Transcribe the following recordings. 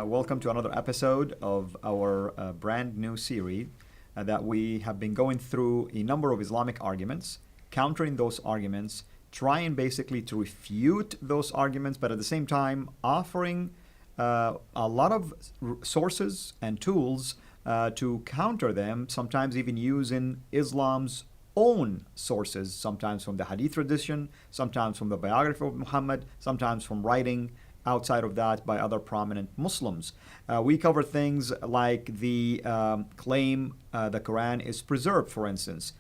Welcome to another episode of our brand new series that we have been going through a number of Islamic arguments, countering those arguments, trying basically to refute those arguments, but at the same time offering a lot of sources and tools to counter them, sometimes even using Islam's own sources, sometimes from the Hadith tradition, sometimes from the biography of Muhammad, sometimes from writing outside of that by other prominent Muslims. We cover things like the claim the Quran is preserved, for instance.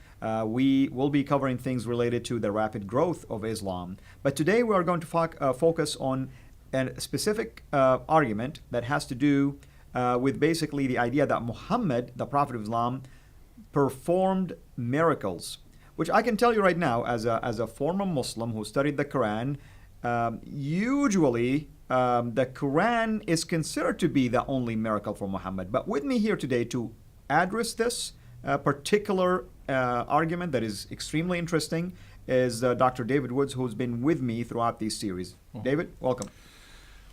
We will be covering things related to the rapid growth of Islam. But today we are going to focus on a specific argument that has to do with basically the idea that Muhammad, the Prophet of Islam, performed miracles, which I can tell you right now as a former Muslim who studied the Quran, usually the Quran is considered to be the only miracle for Muhammad. But with me here today to address this particular argument that is extremely interesting is Dr. David Woods, who's been with me throughout these series. David, welcome.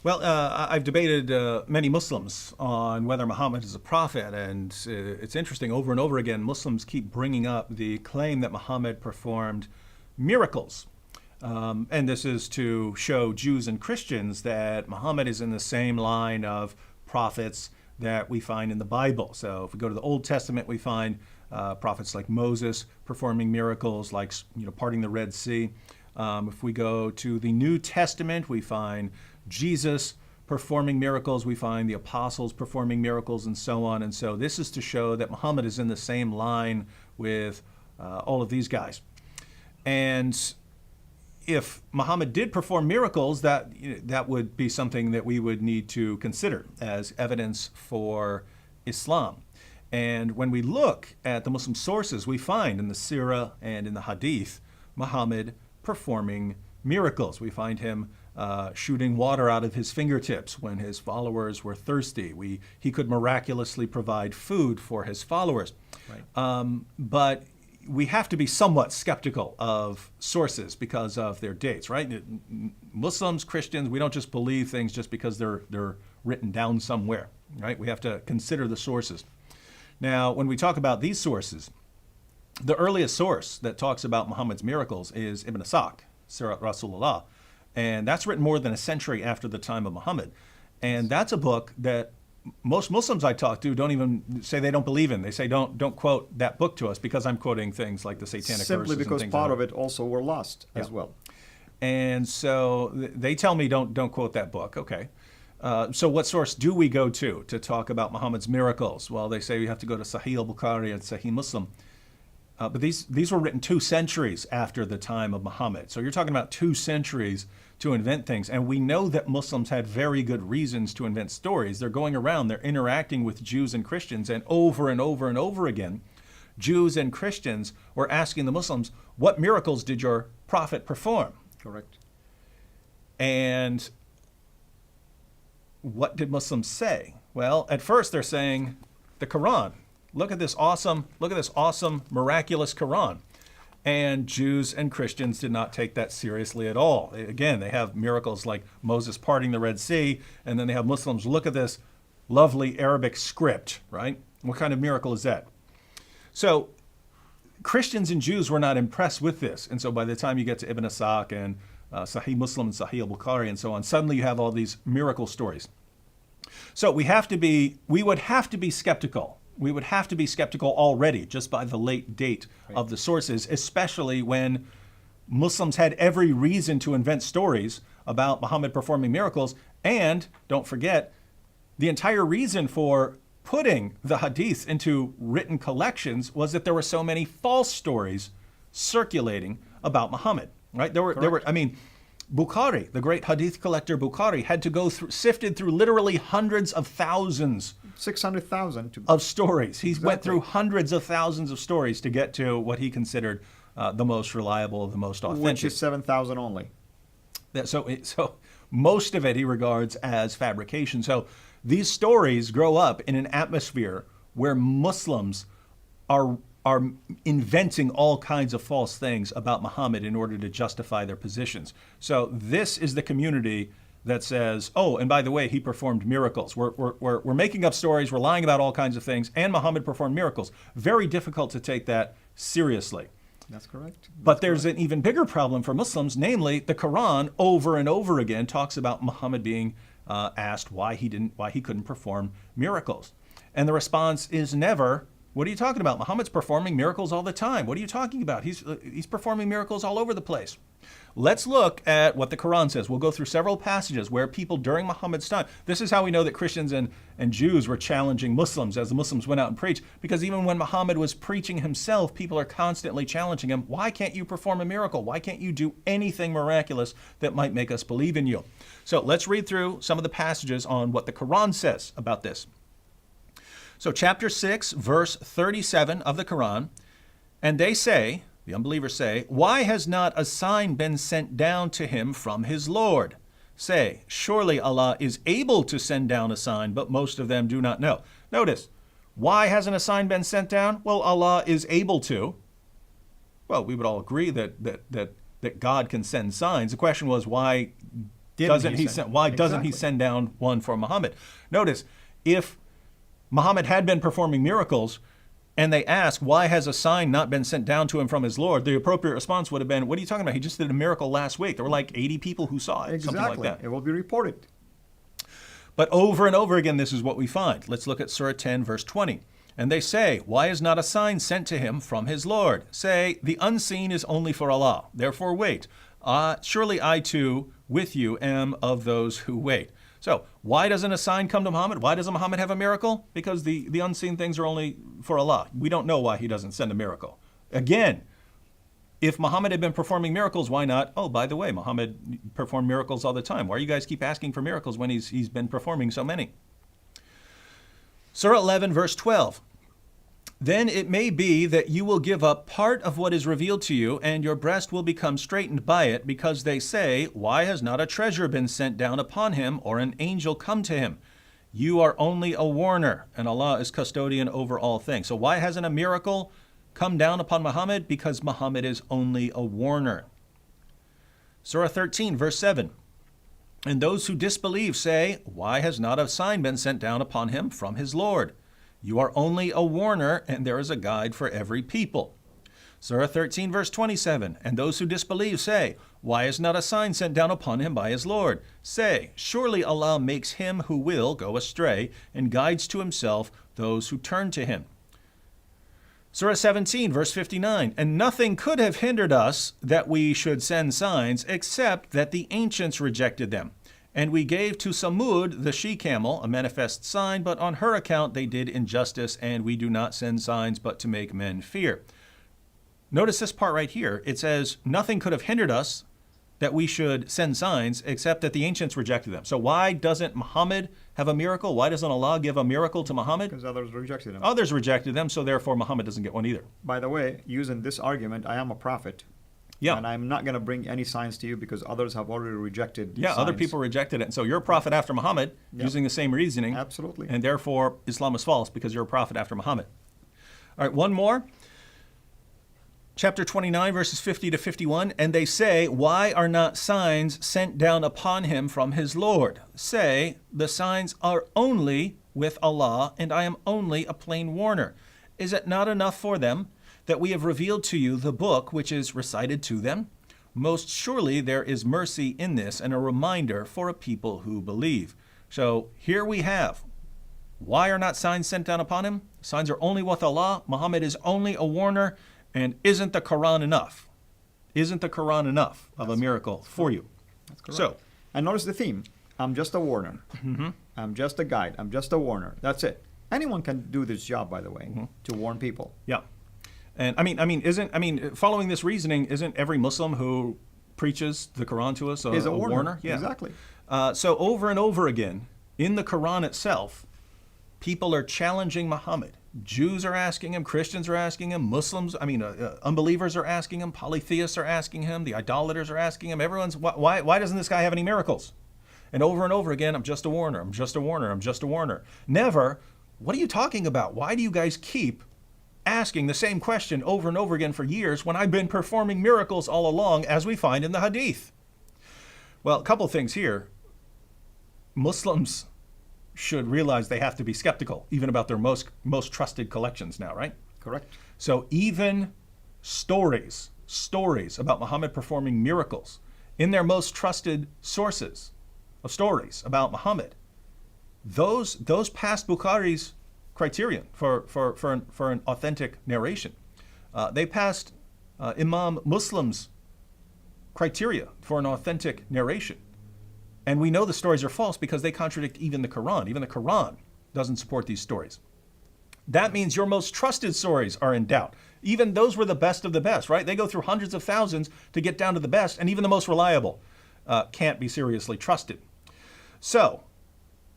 Well, I've debated many Muslims on whether Muhammad is a prophet, and it's interesting, over and over again, Muslims keep bringing up the claim that Muhammad performed miracles. And this is to show Jews and Christians that Muhammad is in the same line of prophets that we find in the Bible. So if we go to the Old Testament, we find prophets like Moses performing miracles, like parting the Red Sea. If we go to the New Testament, we find Jesus performing miracles, we find the apostles performing miracles, and so on. And so this is to show that Muhammad is in the same line with all of these guys. And if Muhammad did perform miracles, that would be something that we would need to consider as evidence for Islam. And when we look at the Muslim sources, we find in the Sirah and in the Hadith, Muhammad performing miracles. We find him shooting water out of his fingertips when his followers were thirsty. He could miraculously provide food for his followers. Right. But we have to be somewhat skeptical of sources because of their dates, right? Muslims, Christians, we don't just believe things just because they're written down somewhere, right? We have to consider the sources. Now, when we talk about these sources, the earliest source that talks about Muhammad's miracles is Ibn Ishaq, Sirat Rasulullah, and that's written more than a century after the time of Muhammad. And that's a book that most Muslims I talk to don't even say they don't believe in. They say don't quote that book to us because I'm quoting things like the satanic simply verses because and things part like of it also were lost as well. And so they tell me don't quote that book. Okay. So what source do we go to talk about Muhammad's miracles? Well, they say we have to go to Sahih al-Bukhari and Sahih Muslim. But these were written 2 centuries after the time of Muhammad. So you're talking about 2 centuries to invent things. And we know that Muslims had very good reasons to invent stories. They're going around, they're interacting with Jews and Christians, and over and over and over again, Jews and Christians were asking the Muslims, what miracles did your prophet perform? Correct. And what did Muslims say? Well, at first they're saying the Quran. Look at this awesome, miraculous Quran. And Jews and Christians did not take that seriously at all. Again, they have miracles like Moses parting the Red Sea, and then they have Muslims look at this lovely Arabic script, right? What kind of miracle is that? So Christians and Jews were not impressed with this. And so by the time you get to Ibn Ishaq and Sahih Muslim and Sahih al-Bukhari and so on, suddenly you have all these miracle stories. So we would have to be skeptical. We would have to be skeptical already just by the late date of the sources, especially when Muslims had every reason to invent stories about Muhammad performing miracles. And don't forget, the entire reason for putting the hadith into written collections was that there were so many false stories circulating about Muhammad, right? There were, Bukhari, the great hadith collector Bukhari, had to go sifted through literally hundreds of thousands 600,000 of stories. He went through hundreds of thousands of stories to get to what he considered the most reliable, the most authentic. Which is 7,000 only. So most of it he regards as fabrication. So these stories grow up in an atmosphere where Muslims are inventing all kinds of false things about Muhammad in order to justify their positions. So this is the community that says, oh, and by the way, he performed miracles. We're making up stories, we're lying about all kinds of things, and Muhammad performed miracles. Very difficult to take that seriously. That's correct. But there's an even bigger problem for Muslims, namely the Quran over and over again talks about Muhammad being asked why he couldn't perform miracles. And the response is never, what are you talking about? Muhammad's performing miracles all the time. What are you talking about? He's performing miracles all over the place. Let's look at what the Quran says. We'll go through several passages where people during Muhammad's time, this is how we know that Christians and Jews were challenging Muslims as the Muslims went out and preached, because even when Muhammad was preaching himself, people are constantly challenging him. Why can't you perform a miracle? Why can't you do anything miraculous that might make us believe in you? So let's read through some of the passages on what the Quran says about this. So chapter 6, verse 37 of the Quran, and they say, the unbelievers say, why has not a sign been sent down to him from his Lord? Say, surely Allah is able to send down a sign, but most of them do not know. Notice, why hasn't a sign been sent down? Well, Allah is able to. Well, we would all agree that God can send signs. The question was, why doesn't he send down one for Muhammad? Notice, if Muhammad had been performing miracles, and they ask, why has a sign not been sent down to him from his Lord? The appropriate response would have been, what are you talking about? He just did a miracle last week. There were like 80 people who saw it, Exactly. something like that. It will be reported. But over and over again, this is what we find. Let's look at Surah 10, verse 20. And they say, why is not a sign sent to him from his Lord? Say, the unseen is only for Allah. Therefore wait. Surely I too, with you, am of those who wait. So why doesn't a sign come to Muhammad? Why doesn't Muhammad have a miracle? Because the unseen things are only for Allah. We don't know why he doesn't send a miracle. Again, if Muhammad had been performing miracles, why not? Oh, by the way, Muhammad performed miracles all the time. Why do you guys keep asking for miracles when he's been performing so many? Surah 11, verse 12. Then it may be that you will give up part of what is revealed to you, and your breast will become straitened by it, because they say, why has not a treasure been sent down upon him, or an angel come to him? You are only a warner, and Allah is custodian over all things. So why hasn't a miracle come down upon Muhammad? Because Muhammad is only a warner. Surah 13, verse 7. And those who disbelieve say, why has not a sign been sent down upon him from his Lord? You are only a warner, and there is a guide for every people. Surah 13, verse 27. And those who disbelieve say, why is not a sign sent down upon him by his Lord? Say, surely Allah makes him who will go astray, and guides to himself those who turn to him. Surah 17, verse 59. And nothing could have hindered us that we should send signs, except that the ancients rejected them. And we gave to Samud, the she-camel, a manifest sign, but on her account they did injustice, and we do not send signs but to make men fear. Notice this part right here. It says, nothing could have hindered us that we should send signs, except that the ancients rejected them. So why doesn't Muhammad have a miracle? Why doesn't Allah give a miracle to Muhammad? Because others rejected him. Others rejected them, so therefore Muhammad doesn't get one either. By the way, using this argument, I am a prophet. Yeah. And I'm not going to bring any signs to you because others have already rejected signs. Other people rejected it. And so you're a prophet after Muhammad, using the same reasoning. Absolutely. And therefore Islam is false because you're a prophet after Muhammad. All right, one more. Chapter 29, verses 50 to 51. And they say, why are not signs sent down upon him from his Lord? Say, the signs are only with Allah, and I am only a plain warner. Is it not enough for them that we have revealed to you the book which is recited to them? Most surely there is mercy in this, and a reminder for a people who believe. So here we have, why are not signs sent down upon him? Signs are only with Allah. Muhammad is only a warner. And isn't the Quran enough? Isn't the Quran enough of a miracle for you? That's correct. So, and notice the theme. I'm just a warner. Mm-hmm. I'm just a guide. I'm just a warner. That's it. Anyone can do this job, by the way, to warn people. Yeah. And following this reasoning, isn't every Muslim who preaches the Quran to us is a warner? Yeah. Exactly. So over and over again, in the Quran itself, people are challenging Muhammad. Jews are asking him, Christians are asking him, unbelievers are asking him, polytheists are asking him, the idolaters are asking him. Everyone's, why doesn't this guy have any miracles? And over again, I'm just a warner, I'm just a warner, I'm just a warner. Never, what are you talking about? Why do you guys keep asking the same question over and over again for years when I've been performing miracles all along, as we find in the Hadith? Well, a couple things here. Muslims should realize they have to be skeptical, even about their most trusted collections now, right? Correct. So even stories about Muhammad performing miracles in their most trusted sources of stories about Muhammad, those pass Bukhari's criterion for an authentic narration. They passed Imam Muslim's criteria for an authentic narration. And we know the stories are false because they contradict even the Quran. Even the Quran doesn't support these stories. That means your most trusted stories are in doubt. Even those were the best of the best, right? They go through hundreds of thousands to get down to the best, and even the most reliable can't be seriously trusted. So,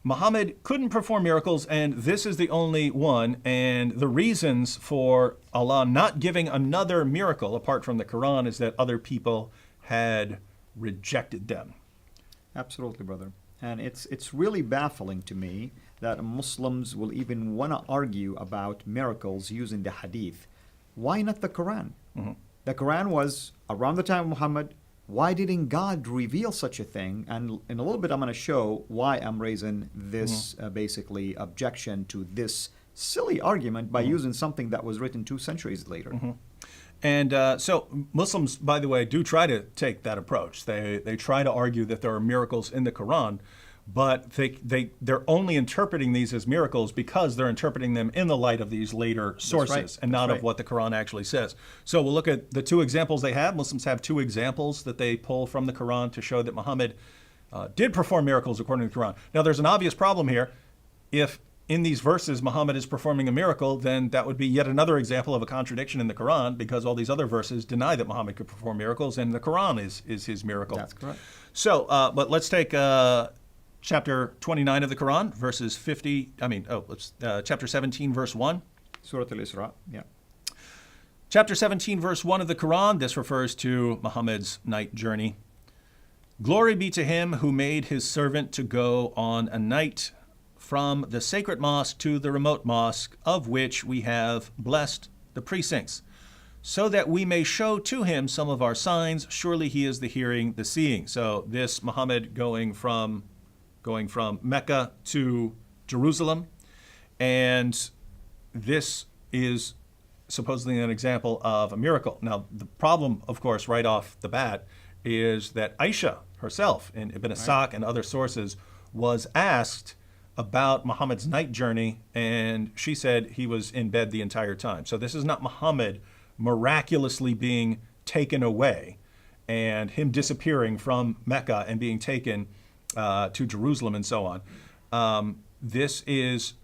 Muhammad couldn't perform miracles, and this is the only one. And the reasons for Allah not giving another miracle apart from the Quran is that other people had rejected them. Absolutely, brother. And it's really baffling to me that Muslims will even want to argue about miracles using the hadith. Why not the Quran? Mm-hmm. The Quran was around the time of Muhammad. Why didn't God reveal such a thing? And in a little bit, I'm going to show why I'm raising this basically objection to this silly argument by using something that was written 2 centuries later. Mm-hmm. And so Muslims, by the way, do try to take that approach. They try to argue that there are miracles in the Quran, but they're only interpreting these as miracles because they're interpreting them in the light of these later sources and not of what the Quran actually says. So we'll look at the 2 examples they have. Muslims have 2 examples that they pull from the Quran to show that Muhammad did perform miracles according to the Quran. Now there's an obvious problem here. If in these verses Muhammad is performing a miracle, then that would be yet another example of a contradiction in the Quran, because all these other verses deny that Muhammad could perform miracles, and the Quran is his miracle. That's correct. So, but let's take chapter 29 of the Quran, verses 50. Chapter 17, verse 1. Surah Al-Isra. Yeah. Chapter 17, verse 1 of the Quran. This refers to Muhammad's night journey. Glory be to him who made his servant to go on a night from the sacred mosque to the remote mosque, of which we have blessed the precincts, so that we may show to him some of our signs. Surely he is the hearing, the seeing. So this Muhammad going from Mecca to Jerusalem, and this is supposedly an example of a miracle. Now, the problem, of course, right off the bat, is that Aisha herself, in Ibn Ishaq and other sources, was asked about Muhammad's night journey, and she said he was in bed the entire time. So this is not Muhammad miraculously being taken away and him disappearing from Mecca and being taken to Jerusalem and so on. This is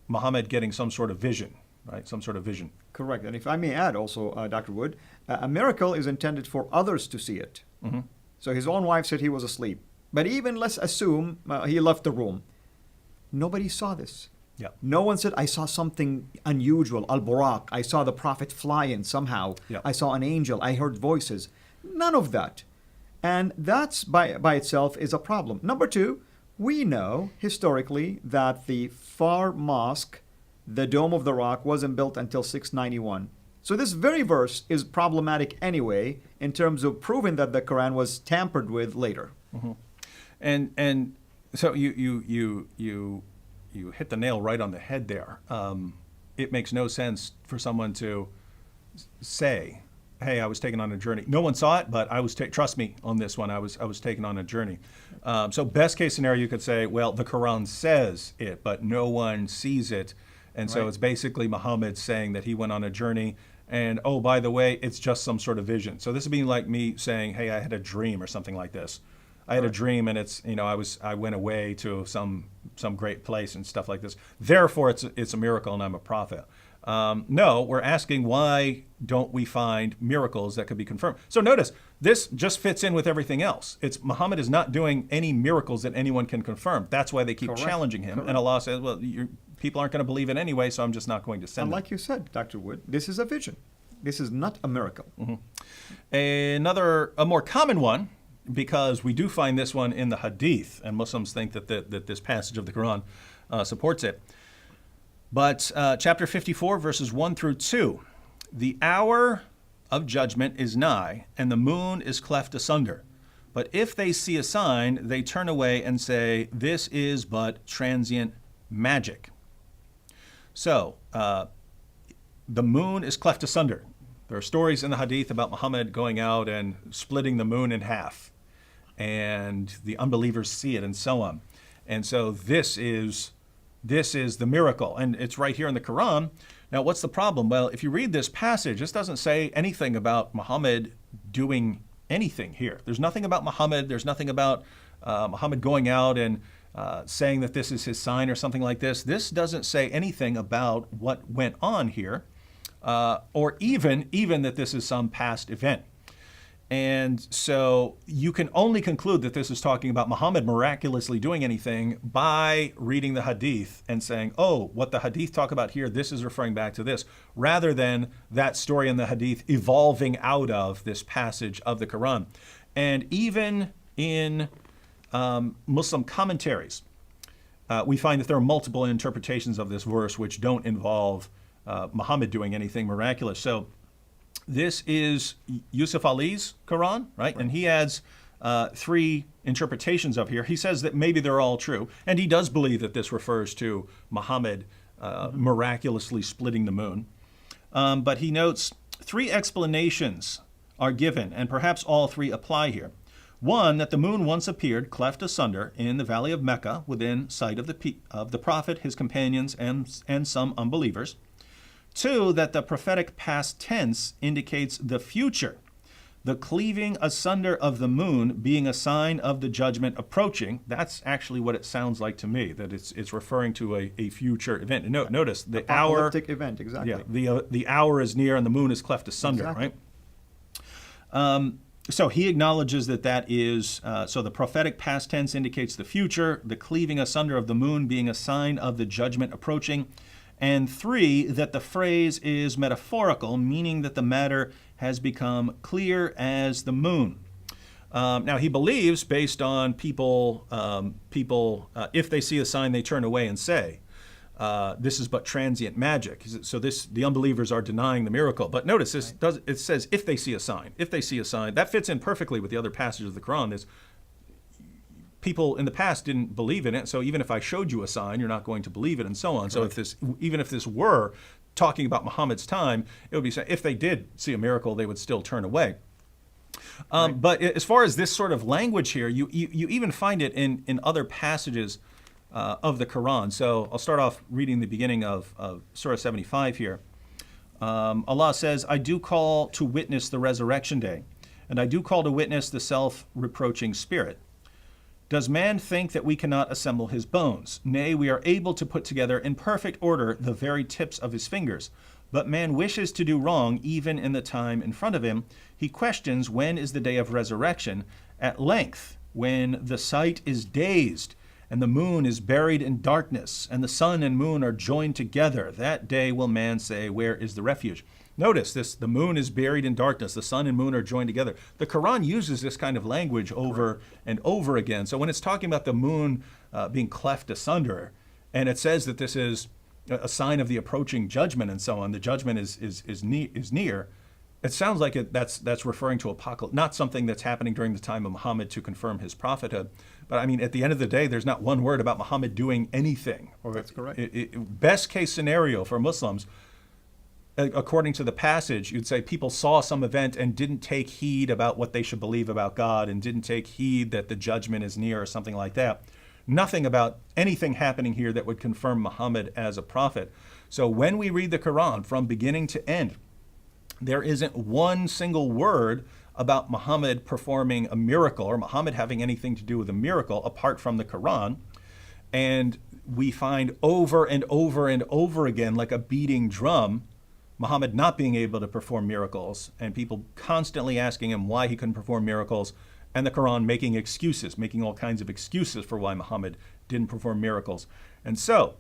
Muhammad getting some sort of vision, right? Some sort of vision. Correct. And if I may add also, Dr. Wood, a miracle is intended for others to see it. Mm-hmm. So his own wife said he was asleep. But even let's assume he left the room. Nobody saw this. Yeah. No one said, I saw something unusual, al-Buraq. I saw the Prophet fly in somehow. Yeah. I saw an angel. I heard voices. None of that. And that's by itself is a problem. Number 2, we know historically that the Far Mosque, the Dome of the Rock, wasn't built until 691. So this very verse is problematic anyway in terms of proving that the Quran was tampered with later. Mm-hmm. And so you hit the nail right on the head there. It makes no sense for someone to say, "Hey, I was taken on a journey." No one saw it, but I was. Trust me on this one. I was taken on a journey. So best case scenario, you could say, "Well, the Quran says it, but no one sees it," and so it's basically Muhammad saying that he went on a journey. And oh, by the way, it's just some sort of vision. So this would be like me saying, "Hey, I had a dream," or something like this. I had a dream, and it's I went away to some great place and stuff like this. Therefore, it's a miracle, and I'm a prophet. No, we're asking, why don't we find miracles that could be confirmed? So notice, this just fits in with everything else. It's Muhammad is not doing any miracles that anyone can confirm. That's why they keep challenging him. And Allah says, well, people aren't going to believe it anyway, so I'm just not going to send them. And like you said, Dr. Wood, this is a vision. This is not a miracle. Mm-hmm. A more common one, because we do find this one in the Hadith, and Muslims think that this passage of the Quran supports it. But chapter 54, verses 1 through 2, the hour of judgment is nigh, and the moon is cleft asunder. But if they see a sign, they turn away and say, this is but transient magic. So, the moon is cleft asunder. There are stories in the Hadith about Muhammad going out and splitting the moon in half, and the unbelievers see it and so on. And so this is the miracle, and it's right here in the Quran. Now, what's the problem? Well, if you read this passage, this doesn't say anything about Muhammad doing anything here. There's nothing about Muhammad. There's nothing about Muhammad going out and saying that this is his sign or something like this. This doesn't say anything about what went on here, or even that this is some past event. And so you can only conclude that this is talking about Muhammad miraculously doing anything by reading the Hadith and saying, oh, what the Hadith talk about here, this is referring back to this, rather than that story in the Hadith evolving out of this passage of the Quran. And even in Muslim commentaries, we find that there are multiple interpretations of this verse which don't involve Muhammad doing anything miraculous. So this is Yusuf Ali's Quran, right? And he adds three interpretations of here. He says that maybe they're all true, and he does believe that this refers to Muhammad miraculously splitting the moon. But he notes three explanations are given, and perhaps all three apply here. One, that the moon once appeared cleft asunder in the valley of Mecca within sight of the Prophet, his companions, and some unbelievers. Two, that the prophetic past tense indicates the future, the cleaving asunder of the moon being a sign of the judgment approaching. That's actually what it sounds like to me, that it's referring to a future event. Notice the hour. Apocalyptic event, exactly. Yeah, the hour is near and the moon is cleft asunder, Exactly. right? So he acknowledges that is, so the prophetic past tense indicates the future, the cleaving asunder of the moon being a sign of the judgment approaching. And three, that the phrase is metaphorical, meaning that the matter has become clear as the moon. Now, he believes, based on people, if they see a sign, they turn away and say, this is but transient magic. So the unbelievers are denying the miracle. But notice it says if they see a sign. If they see a sign, that fits in perfectly with the other passages of the Quran. There's people in the past didn't believe in it, so even if I showed you a sign, you're not going to believe it, and so on. So even if this were talking about Muhammad's time, it would be saying if they did see a miracle, they would still turn away. But as far as this sort of language here, you even find it in other passages of the Quran. So I'll start off reading the beginning of Surah 75 here. Allah says, I do call to witness the resurrection day, and I do call to witness the self-reproaching spirit. Does man think that we cannot assemble his bones? Nay, we are able to put together in perfect order the very tips of his fingers. But man wishes to do wrong even in the time in front of him. He questions when is the day of resurrection. At length, when the sight is dazed, and the moon is buried in darkness, and the sun and moon are joined together, that day will man say, where is the refuge? Notice this, the moon is buried in darkness, the sun and moon are joined together. The Quran uses this kind of language over and over again. So when it's talking about the moon being cleft asunder, and it says that this is a sign of the approaching judgment and so on, the judgment is near, it sounds like that's referring to apocalypse, not something that's happening during the time of Muhammad to confirm his prophethood. But I mean, at the end of the day, there's not one word about Muhammad doing anything. That's correct. Best case scenario for Muslims, according to the passage, you'd say people saw some event and didn't take heed about what they should believe about God and didn't take heed that the judgment is near or something like that. Nothing about anything happening here that would confirm Muhammad as a prophet. So when we read the Quran from beginning to end, there isn't one single word about Muhammad performing a miracle or Muhammad having anything to do with a miracle apart from the Quran. And we find over and over and over again, like a beating drum, Muhammad not being able to perform miracles and people constantly asking him why he couldn't perform miracles, and the Quran making excuses, making all kinds of excuses for why Muhammad didn't perform miracles. And so,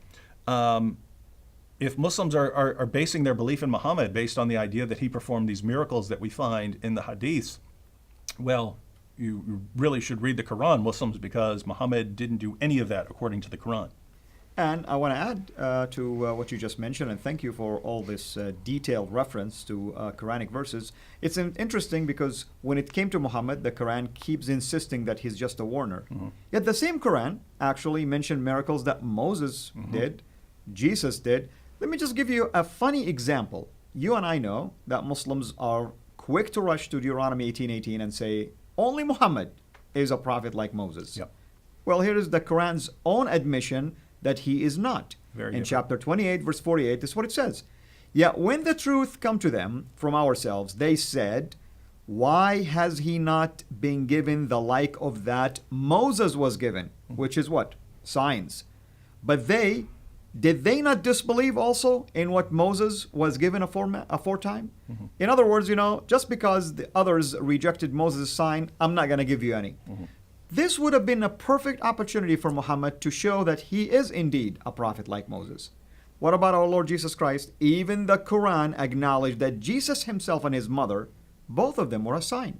if Muslims are basing their belief in Muhammad based on the idea that he performed these miracles that we find in the Hadiths, well, you really should read the Quran, Muslims, because Muhammad didn't do any of that according to the Quran. And I want to add to what you just mentioned, and thank you for all this detailed reference to Quranic verses. It's interesting because when it came to Muhammad, the Quran keeps insisting that he's just a warner. Yet the same Quran actually mentioned miracles that Moses did, Jesus did. Let me just give you a funny example. You and I know that Muslims are quick to rush to Deuteronomy 18:18 and say, only Muhammad is a prophet like Moses. Yep. Well, here is the Quran's own admission that he is not. Very In different. chapter 28, verse 48, this is what it says. Yet when the truth come to them from ourselves, they said, why has he not been given the like of that Moses was given? Which is what? Signs. But did they not disbelieve also in what Moses was given aforetime? In other words, just because the others rejected Moses' sign, I'm not going to give you any. This would have been a perfect opportunity for Muhammad to show that he is indeed a prophet like Moses. What about our Lord Jesus Christ? Even the Quran acknowledged that Jesus himself and his mother, both of them were a sign.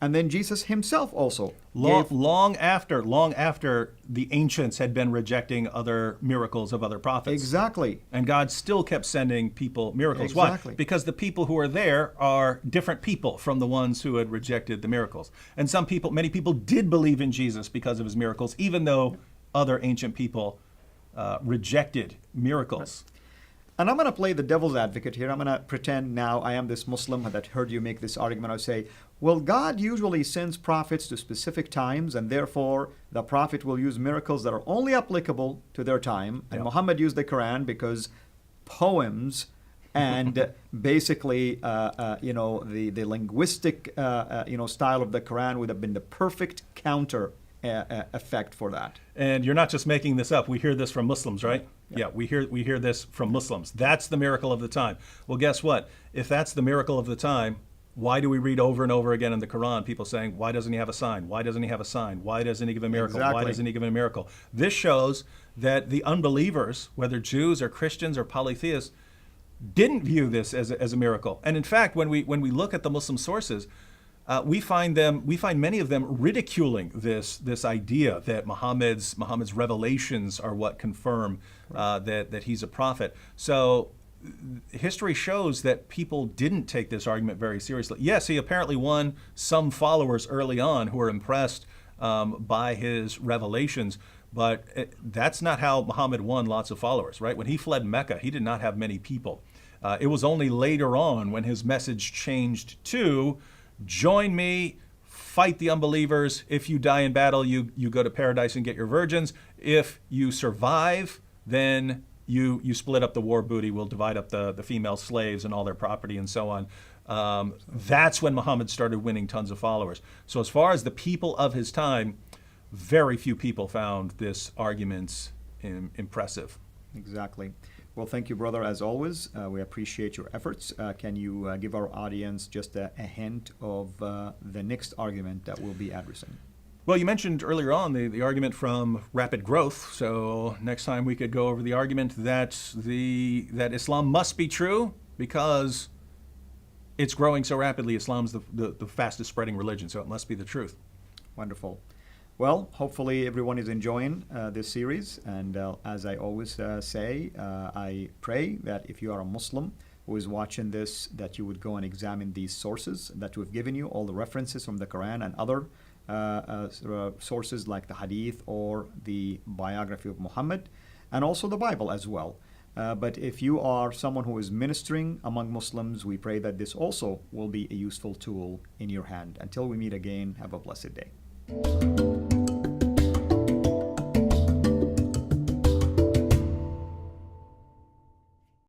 And then Jesus himself also gave Long after the ancients had been rejecting other miracles of other prophets. Exactly. And God still kept sending people miracles. Exactly. Why? Because the people who are there are different people from the ones who had rejected the miracles. And many people did believe in Jesus because of his miracles, even though other ancient people rejected miracles. And I'm going to play the devil's advocate here. I'm going to pretend now I am this Muslim that heard you make this argument. I say, well, God usually sends prophets to specific times, and therefore the prophet will use miracles that are only applicable to their time. And Yep. Muhammad used the Quran because poems and basically, the linguistic, style of the Quran would have been the perfect counter effect for that. And you're not just making this up. We hear this from Muslims, right? Yeah, we hear this from Muslims. That's the miracle of the time. Well, guess what? If that's the miracle of the time, why do we read over and over again in the Quran people saying, why doesn't he have a sign? Why doesn't he have a sign? Why doesn't he give a miracle? Why Exactly. doesn't he give a miracle? This shows that the unbelievers, whether Jews or Christians or polytheists, didn't view this as a miracle. And in fact, when we look at the Muslim sources, we find many of them ridiculing this idea that Muhammad's revelations are what confirm that he's a prophet. So history shows that people didn't take this argument very seriously. Yes, he apparently won some followers early on who were impressed by his revelations, but that's not how Muhammad won lots of followers, right? When he fled Mecca, he did not have many people. It was only later on when his message changed to, join me, fight the unbelievers. If you die in battle, you go to paradise and get your virgins. If you survive, then you split up the war booty. We'll divide up the female slaves and all their property and so on. That's when Muhammad started winning tons of followers. So as far as the people of his time, very few people found this argument impressive. Exactly. Well, thank you, brother, as always. We appreciate your efforts. Can you give our audience just a hint of the next argument that we'll be addressing? Well, you mentioned earlier on the argument from Rapid Growth. So next time we could go over the argument that Islam must be true because it's growing so rapidly. Islam's the fastest spreading religion, so it must be the truth. Wonderful. Well, hopefully everyone is enjoying this series. And as I always say, I pray that if you are a Muslim who is watching this, that you would go and examine these sources that we've given you, all the references from the Quran and other sources like the Hadith or the biography of Muhammad, and also the Bible as well. But if you are someone who is ministering among Muslims, we pray that this also will be a useful tool in your hand. Until we meet again, have a blessed day.